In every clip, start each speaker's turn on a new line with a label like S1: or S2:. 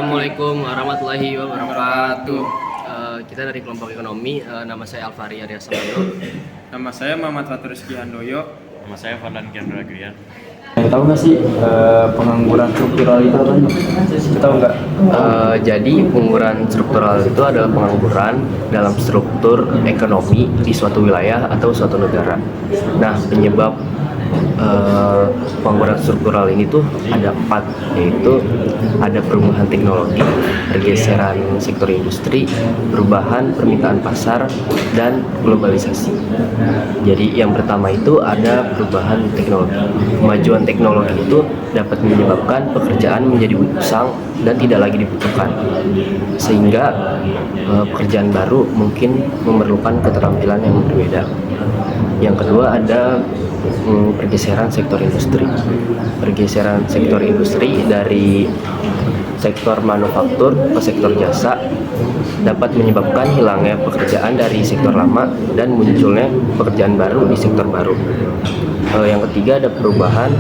S1: Assalamualaikum warahmatullahi wabarakatuh. Kita dari kelompok ekonomi. Nama saya Alvari Arya Samado.
S2: Nama saya Muhammad Fatur Rizky Handoyo.
S3: Nama saya Fadlan Kendra Grian.
S4: Tahu nggak sih pengangguran struktural itu apa? Tahu nggak?
S1: Jadi pengangguran struktural itu adalah pengangguran dalam struktur ekonomi di suatu wilayah atau suatu negara. Nah, penyebab pengangguran struktural ini tuh ada 4, yaitu ada perubahan teknologi, pergeseran sektor industri, perubahan permintaan pasar, dan globalisasi. Jadi yang pertama itu ada perubahan teknologi. Kemajuan teknologi itu dapat menyebabkan pekerjaan menjadi usang dan tidak lagi dibutuhkan, sehingga pekerjaan baru mungkin memerlukan keterampilan yang berbeda. Yang kedua ada pergeseran sektor industri. Pergeseran sektor industri dari sektor manufaktur ke sektor jasa dapat menyebabkan hilangnya pekerjaan dari sektor lama dan munculnya pekerjaan baru di sektor baru. Yang ketiga ada perubahan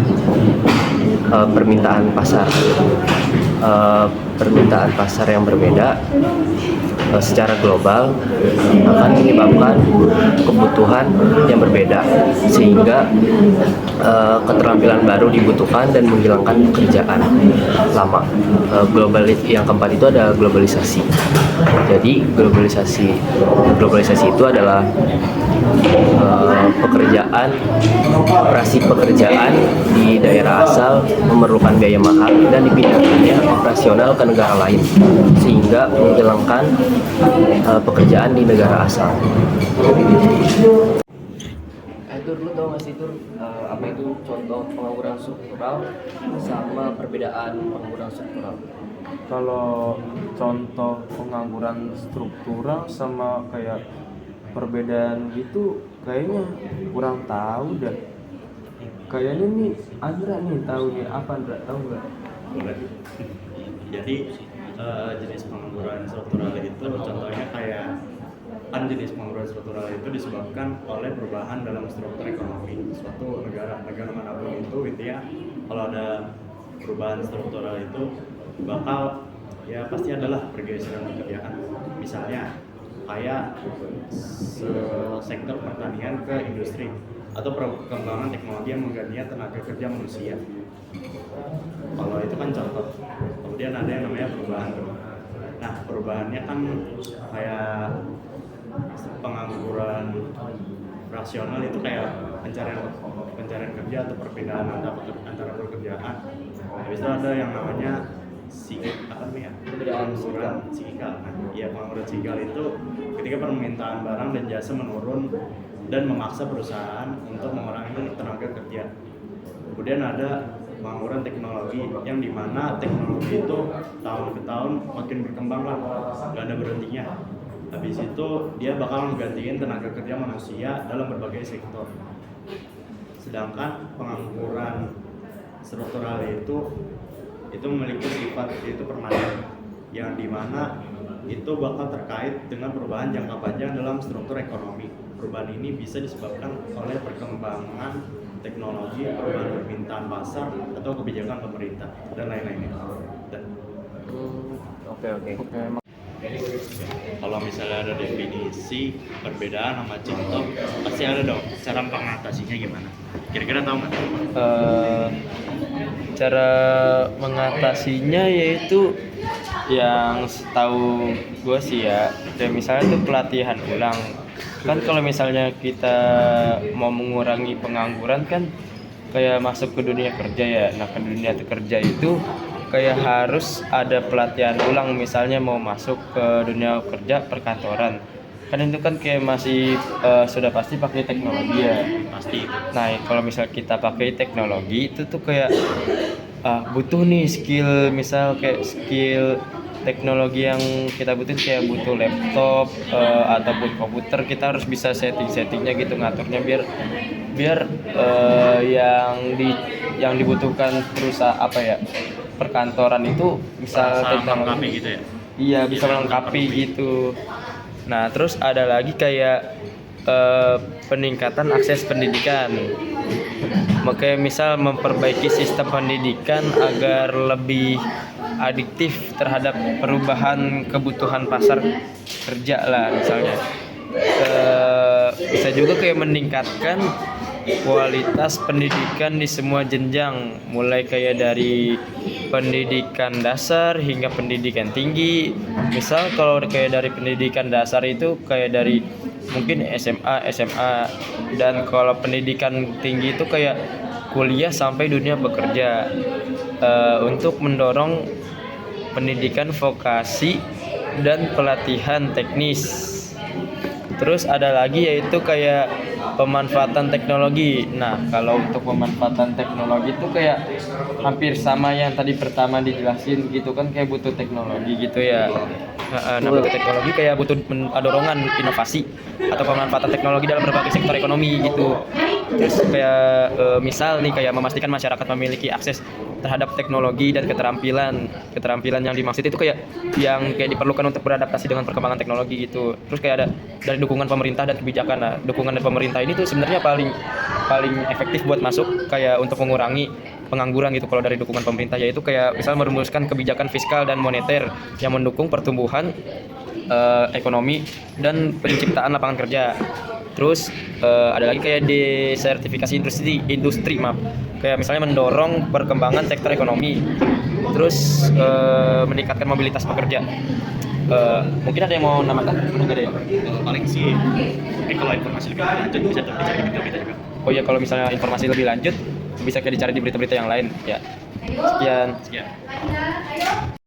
S1: permintaan pasar. Permintaan pasar yang berbeda secara global akan menyebabkan kebutuhan yang berbeda, sehingga keterampilan baru dibutuhkan dan menghilangkan pekerjaan lama. Yang keempat itu ada globalisasi. Jadi globalisasi itu adalah operasi pekerjaan di daerah asal memerlukan biaya mahal dan dipindahkannya operasional ke negara lain, sehingga menghilangkan pekerjaan di negara asal. Itu dulu tau nggak sih apa itu contoh pengangguran struktural sama perbedaan pengangguran struktural?
S4: Kalau contoh pengangguran struktural sama kayak perbedaan gitu kayaknya kurang tahu dah. Kayaknya nih Andra nih tahu nih, apa Andra tahu nggak?
S3: Jadi jenis pengangguran struktural itu contohnya kayak jenis pengangguran struktural itu disebabkan oleh perubahan dalam struktur ekonomi suatu negara manapun itu gitu ya. Kalau ada perubahan struktural itu bakal ya pasti adalah pergeseran pekerjaan. Misalnya kayak sektor pertanian ke industri atau perkembangan teknologi yang menggantikan tenaga kerja manusia. Kalau itu kan contoh. Kemudian ada yang namanya perubahan. Nah, perubahannya kan kayak pengangguran rasional itu kayak pencarian kerja atau perpindahan antara pekerjaan. Habis itu ada yang namanya pengangguran sikikal. Pengangguran sikikal itu ketika permintaan barang dan jasa menurun dan memaksa perusahaan untuk mengurangi tenaga kerja. Kemudian ada pengangguran teknologi yang dimana teknologi itu tahun ke tahun makin berkembang lah, nggak ada berhentinya. Habis itu dia bakal menggantiin tenaga kerja manusia dalam berbagai sektor. Sedangkan pengangguran struktural itu memiliki sifat itu permanen, yang dimana itu bakal terkait dengan perubahan jangka panjang dalam struktur ekonomi. Perubahan ini bisa disebabkan oleh perkembangan teknologi, perubahan permintaan pasar, atau kebijakan pemerintah dan lain-lainnya.
S1: Oke.
S3: Kalau misalnya ada definisi perbedaan sama contoh, pasti ada dong. Cara mengatasinya gimana? Kira-kira tahu nggak?
S4: Cara mengatasinya yaitu yang setahu gue sih ya, kayak misalnya tuh pelatihan ulang. Kan kalau misalnya kita mau mengurangi pengangguran kan kayak masuk ke dunia kerja ya. Nah, ke dunia kerja itu kayak harus ada pelatihan ulang, misalnya mau masuk ke dunia kerja perkantoran. Kan itu kan kayak masih sudah pasti pakai teknologi ya.
S3: Pasti.
S4: Nah, kalau misal kita pakai teknologi itu tuh kayak butuh nih skill, misal kayak skill teknologi yang kita butuh kayak butuh laptop ataupun komputer. Kita harus bisa settingnya gitu, ngaturnya biar yang dibutuhkan perusahaan perkantoran itu bisa
S3: melengkapi gitu ya.
S4: Iya, bisa melengkapi gitu. Nah, terus ada lagi kayak peningkatan akses pendidikan. Makanya misal memperbaiki sistem pendidikan agar lebih adiktif terhadap perubahan kebutuhan pasar kerja lah misalnya. Bisa juga kayak meningkatkan kualitas pendidikan di semua jenjang, mulai kayak dari pendidikan dasar hingga pendidikan tinggi. Misal kalau kayak dari pendidikan dasar itu kayak dari mungkin SMA, dan kalau pendidikan tinggi itu kayak kuliah sampai dunia bekerja, untuk mendorong pendidikan vokasi dan pelatihan teknis. Terus ada lagi yaitu kayak pemanfaatan teknologi. Nah, kalau untuk pemanfaatan teknologi itu kayak hampir sama yang tadi pertama dijelasin gitu kan, kayak butuh teknologi gitu ya. Nah, butuh teknologi kayak butuh dorongan inovasi atau pemanfaatan teknologi dalam berbagai sektor ekonomi gitu. Terus kayak misal nih kayak memastikan masyarakat memiliki akses terhadap teknologi dan keterampilan yang dimaksud itu kayak yang kayak diperlukan untuk beradaptasi dengan perkembangan teknologi gitu. Terus kayak ada dari dukungan pemerintah dan kebijakan. Nah, dukungan dari pemerintah ini tuh sebenarnya paling efektif buat masuk kayak untuk mengurangi pengangguran gitu. Kalau dari dukungan pemerintah yaitu kayak misal merumuskan kebijakan fiskal dan moneter yang mendukung pertumbuhan ekonomi dan penciptaan lapangan kerja. Terus ada lagi kayak desertifikasi industri maaf. Kayak misalnya mendorong perkembangan sektor ekonomi. Terus meningkatkan mobilitas pekerja. Mungkin ada yang mau namakan? Enggak ada ya?
S3: Paling sih mungkin kalau informasi lebih lanjut bisa dicari di berita juga.
S4: Oh iya, kalau misalnya informasi lebih lanjut bisa kayak dicari di berita-berita yang lain ya. Sekian.